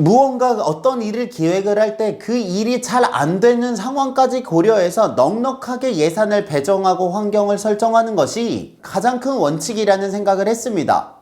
무언가 어떤 일을 기획을 할 때 그 일이 잘 안 되는 상황까지 고려해서 넉넉하게 예산을 배정하고 환경을 설정하는 것이 가장 큰 원칙이라는 생각을 했습니다.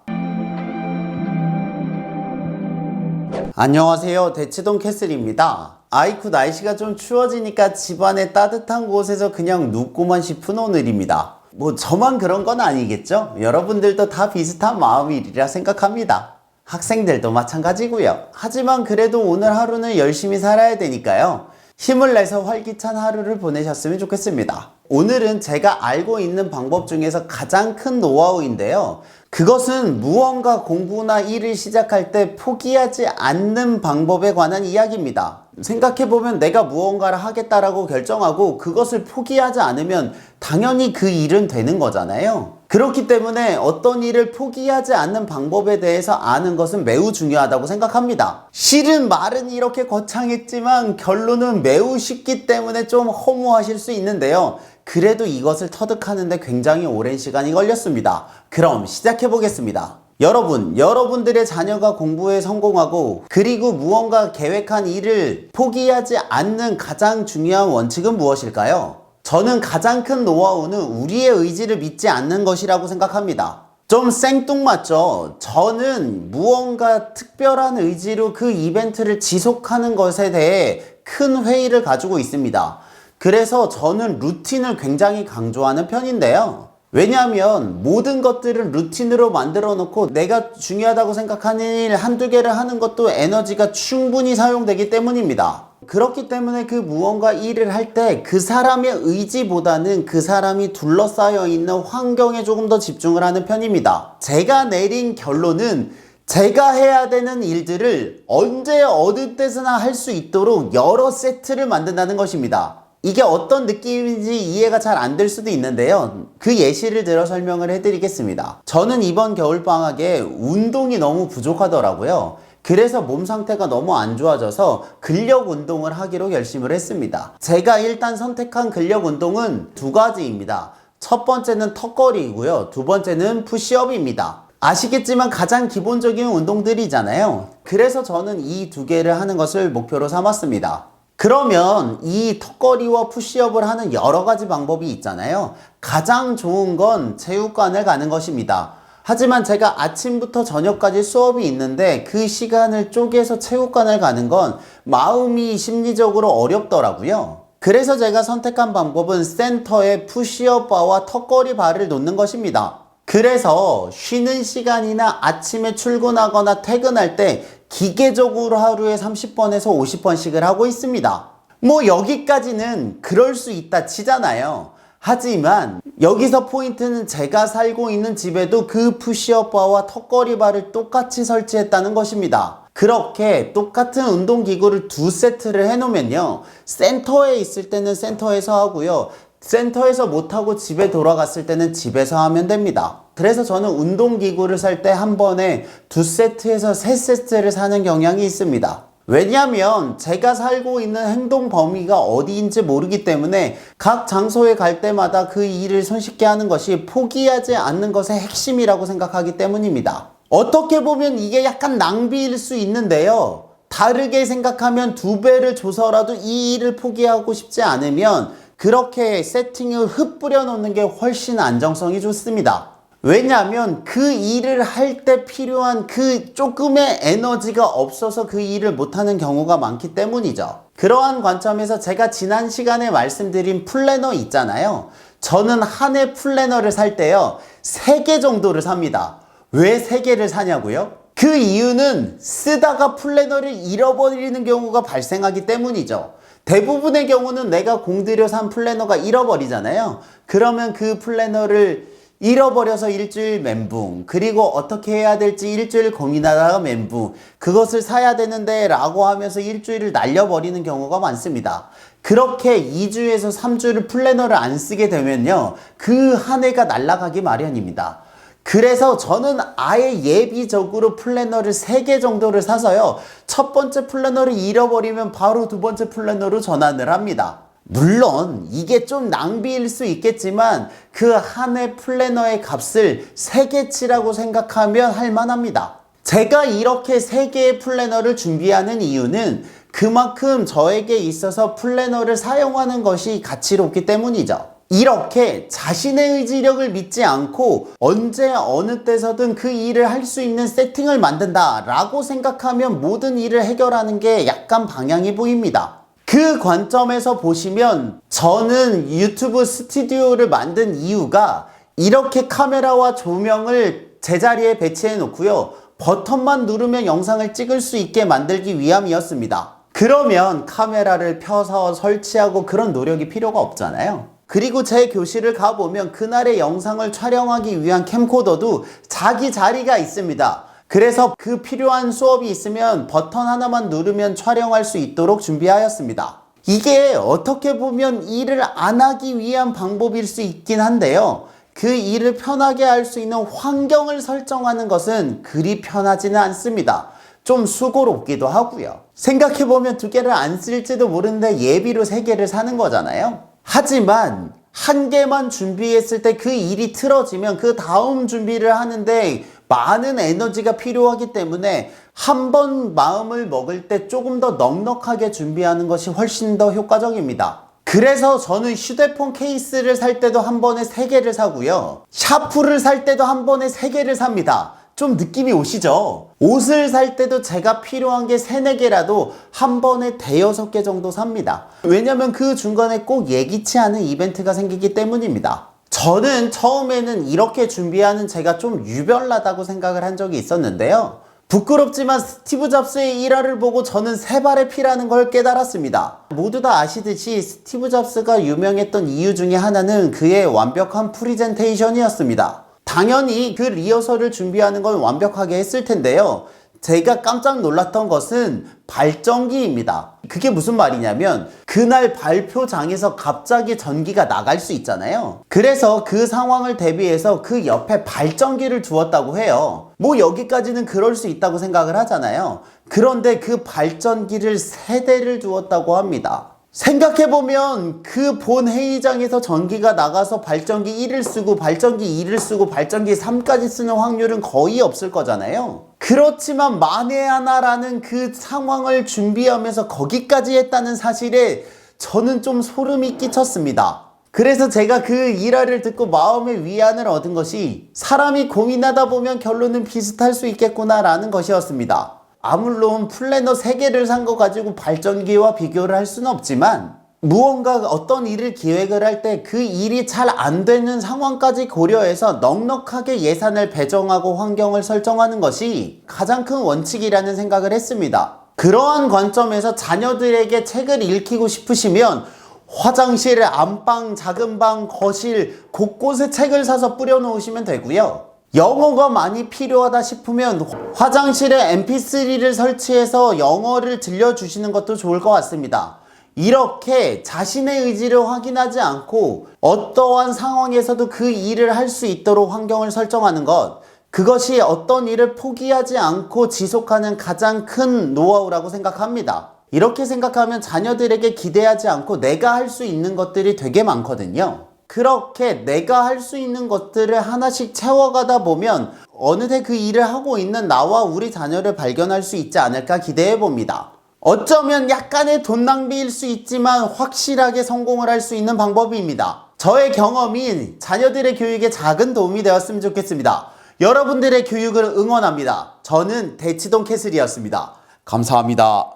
안녕하세요, 대치동 캐슬입니다. 아이쿠, 날씨가 좀 추워지니까 집안의 따뜻한 곳에서 그냥 눕고만 싶은 오늘입니다. 뭐 저만 그런 건 아니겠죠? 여러분들도 다 비슷한 마음이리라 생각합니다. 학생들도 마찬가지고요. 하지만 그래도 오늘 하루는 열심히 살아야 되니까요. 힘을 내서 활기찬 하루를 보내셨으면 좋겠습니다. 오늘은 제가 알고 있는 방법 중에서 가장 큰 노하우인데요. 그것은 무언가 공부나 일을 시작할 때 포기하지 않는 방법에 관한 이야기입니다. 생각해보면 내가 무언가를 하겠다라고 결정하고 그것을 포기하지 않으면 당연히 그 일은 되는 거잖아요. 그렇기 때문에 어떤 일을 포기하지 않는 방법에 대해서 아는 것은 매우 중요하다고 생각합니다. 실은 말은 이렇게 거창했지만 결론은 매우 쉽기 때문에 좀 허무하실 수 있는데요. 그래도 이것을 터득하는데 굉장히 오랜 시간이 걸렸습니다. 그럼 시작해 보겠습니다. 여러분들의 자녀가 공부에 성공하고 그리고 무언가 계획한 일을 포기하지 않는 가장 중요한 원칙은 무엇일까요? 저는 가장 큰 노하우는 우리의 의지를 믿지 않는 것이라고 생각합니다. 좀 생뚱맞죠? 저는 무언가 특별한 의지로 그 이벤트를 지속하는 것에 대해 큰 회의를 가지고 있습니다. 그래서 저는 루틴을 굉장히 강조하는 편인데요. 왜냐하면 모든 것들을 루틴으로 만들어 놓고 내가 중요하다고 생각하는 일 한두 개를 하는 것도 에너지가 충분히 사용되기 때문입니다. 그렇기 때문에 그 무언가 일을 할 때 그 사람의 의지보다는 그 사람이 둘러싸여 있는 환경에 조금 더 집중을 하는 편입니다. 제가 내린 결론은 제가 해야 되는 일들을 언제 어느 때서나 할 수 있도록 여러 세트를 만든다는 것입니다. 이게 어떤 느낌인지 이해가 잘 안 될 수도 있는데요. 그 예시를 들어 설명을 해드리겠습니다. 저는 이번 겨울방학에 운동이 너무 부족하더라고요. 그래서 몸 상태가 너무 안 좋아져서 근력 운동을 하기로 결심을 했습니다. 제가 일단 선택한 근력 운동은 두 가지입니다. 첫 번째는 턱걸이이고요. 두 번째는 푸시업입니다. 아시겠지만 가장 기본적인 운동들이잖아요. 그래서 저는 이 두 개를 하는 것을 목표로 삼았습니다. 그러면 이 턱걸이와 푸시업을 하는 여러 가지 방법이 있잖아요. 가장 좋은 건 체육관을 가는 것입니다. 하지만 제가 아침부터 저녁까지 수업이 있는데 그 시간을 쪼개서 체육관을 가는 건 마음이 심리적으로 어렵더라고요. 그래서 제가 선택한 방법은 센터에 푸시업 바와 턱걸이 바를 놓는 것입니다. 그래서 쉬는 시간이나 아침에 출근하거나 퇴근할 때 기계적으로 하루에 30번에서 50번씩을 하고 있습니다. 뭐 여기까지는 그럴 수 있다 치잖아요. 하지만 여기서 포인트는 제가 살고 있는 집에도 그 푸시업 바와 턱걸이 바를 똑같이 설치했다는 것입니다. 그렇게 똑같은 운동기구를 두 세트를 해놓으면요, 센터에 있을 때는 센터에서 하고요, 센터에서 못하고 집에 돌아갔을 때는 집에서 하면 됩니다. 그래서 저는 운동기구를 살 때 한 번에 두 세트에서 세 세트를 사는 경향이 있습니다. 왜냐하면 제가 살고 있는 행동 범위가 어디인지 모르기 때문에 각 장소에 갈 때마다 그 일을 손쉽게 하는 것이 포기하지 않는 것의 핵심이라고 생각하기 때문입니다. 어떻게 보면 이게 약간 낭비일 수 있는데요. 다르게 생각하면 두 배를 줘서라도 이 일을 포기하고 싶지 않으면 그렇게 세팅을 흩뿌려 놓는 게 훨씬 안정성이 좋습니다. 왜냐하면 그 일을 할 때 필요한 그 조금의 에너지가 없어서 그 일을 못하는 경우가 많기 때문이죠. 그러한 관점에서 제가 지난 시간에 말씀드린 플래너 있잖아요. 저는 한 해 플래너를 살 때요, 3개 정도를 삽니다. 왜 3개를 사냐고요? 그 이유는 쓰다가 플래너를 잃어버리는 경우가 발생하기 때문이죠. 대부분의 경우는 내가 공들여 산 플래너가 잃어버리잖아요. 그러면 그 플래너를 잃어버려서 일주일 멘붕, 그리고 어떻게 해야 될지 일주일 고민하다가 멘붕, 그것을 사야 되는데 라고 하면서 일주일을 날려버리는 경우가 많습니다. 그렇게 2주에서 3주를 플래너를 안 쓰게 되면요, 그 한 해가 날아가기 마련입니다. 그래서 저는 아예 예비적으로 플래너를 3개 정도를 사서요, 첫 번째 플래너를 잃어버리면 바로 두 번째 플래너로 전환을 합니다. 물론 이게 좀 낭비일 수 있겠지만 그 한 해 플래너의 값을 3개 치라고 생각하면 할 만합니다. 제가 이렇게 3개의 플래너를 준비하는 이유는 그만큼 저에게 있어서 플래너를 사용하는 것이 가치롭기 때문이죠. 이렇게 자신의 의지력을 믿지 않고 언제 어느 때서든 그 일을 할 수 있는 세팅을 만든다 라고 생각하면 모든 일을 해결하는 게 약간 방향이 보입니다. 그 관점에서 보시면 저는 유튜브 스튜디오를 만든 이유가 이렇게 카메라와 조명을 제자리에 배치해 놓고요, 버튼만 누르면 영상을 찍을 수 있게 만들기 위함이었습니다. 그러면 카메라를 펴서 설치하고 그런 노력이 필요가 없잖아요. 그리고 제 교실을 가보면 그날의 영상을 촬영하기 위한 캠코더도 자기 자리가 있습니다. 그래서 그 필요한 수업이 있으면 버튼 하나만 누르면 촬영할 수 있도록 준비하였습니다. 이게 어떻게 보면 일을 안 하기 위한 방법일 수 있긴 한데요, 그 일을 편하게 할 수 있는 환경을 설정하는 것은 그리 편하지는 않습니다. 좀 수고롭기도 하고요. 생각해보면 2개를 안 쓸지도 모르는데 예비로 3개를 사는 거잖아요. 하지만 1개만 준비했을 때 그 일이 틀어지면 그 다음 준비를 하는데 많은 에너지가 필요하기 때문에 한 번 마음을 먹을 때 조금 더 넉넉하게 준비하는 것이 훨씬 더 효과적입니다. 그래서 저는 휴대폰 케이스를 살 때도 한 번에 3개를 사고요, 샤프를 살 때도 한 번에 3개를 삽니다. 좀 느낌이 오시죠? 옷을 살 때도 제가 필요한 게 3, 4개라도 한 번에 5-6개 정도 삽니다. 왜냐면 그 중간에 꼭 예기치 않은 이벤트가 생기기 때문입니다. 저는 처음에는 이렇게 준비하는 제가 좀 유별나다고 생각을 한 적이 있었는데요, 부끄럽지만 스티브 잡스의 일화를 보고 저는 3발의 피라는 걸 깨달았습니다. 모두 다 아시듯이 스티브 잡스가 유명했던 이유 중에 하나는 그의 완벽한 프리젠테이션이었습니다. 당연히 그 리허설을 준비하는 건 완벽하게 했을 텐데요, 제가 깜짝 놀랐던 것은 발전기입니다. 그게 무슨 말이냐면 그날 발표장에서 갑자기 전기가 나갈 수 있잖아요. 그래서 그 상황을 대비해서 그 옆에 발전기를 두었다고 해요. 뭐 여기까지는 그럴 수 있다고 생각을 하잖아요. 그런데 그 발전기를 3대를 두었다고 합니다. 생각해보면 그 본 회의장에서 전기가 나가서 발전기 1을 쓰고 발전기 2를 쓰고 발전기 3까지 쓰는 확률은 거의 없을 거잖아요. 그렇지만 만에 하나라는 그 상황을 준비하면서 거기까지 했다는 사실에 저는 좀 소름이 끼쳤습니다. 그래서 제가 그 일화를 듣고 마음의 위안을 얻은 것이 사람이 고민하다 보면 결론은 비슷할 수 있겠구나 라는 것이었습니다. 물론 플래너 3개를 산 거 가지고 발전기와 비교를 할 수는 없지만 무언가 어떤 일을 기획을 할 때 그 일이 잘 안 되는 상황까지 고려해서 넉넉하게 예산을 배정하고 환경을 설정하는 것이 가장 큰 원칙이라는 생각을 했습니다. 그러한 관점에서 자녀들에게 책을 읽히고 싶으시면 화장실, 안방, 작은 방, 거실 곳곳에 책을 사서 뿌려 놓으시면 되고요, 영어가 많이 필요하다 싶으면 화장실에 mp3를 설치해서 영어를 들려주시는 것도 좋을 것 같습니다. 이렇게 자신의 의지를 확인하지 않고 어떠한 상황에서도 그 일을 할 수 있도록 환경을 설정하는 것, 그것이 어떤 일을 포기하지 않고 지속하는 가장 큰 노하우라고 생각합니다. 이렇게 생각하면 자녀들에게 기대하지 않고 내가 할 수 있는 것들이 되게 많거든요. 그렇게 내가 할 수 있는 것들을 하나씩 채워가다 보면 어느새 그 일을 하고 있는 나와 우리 자녀를 발견할 수 있지 않을까 기대해 봅니다. 어쩌면 약간의 돈 낭비일 수 있지만 확실하게 성공을 할 수 있는 방법입니다. 저의 경험이 자녀들의 교육에 작은 도움이 되었으면 좋겠습니다. 여러분들의 교육을 응원합니다. 저는 대치동 캐슬이었습니다. 감사합니다.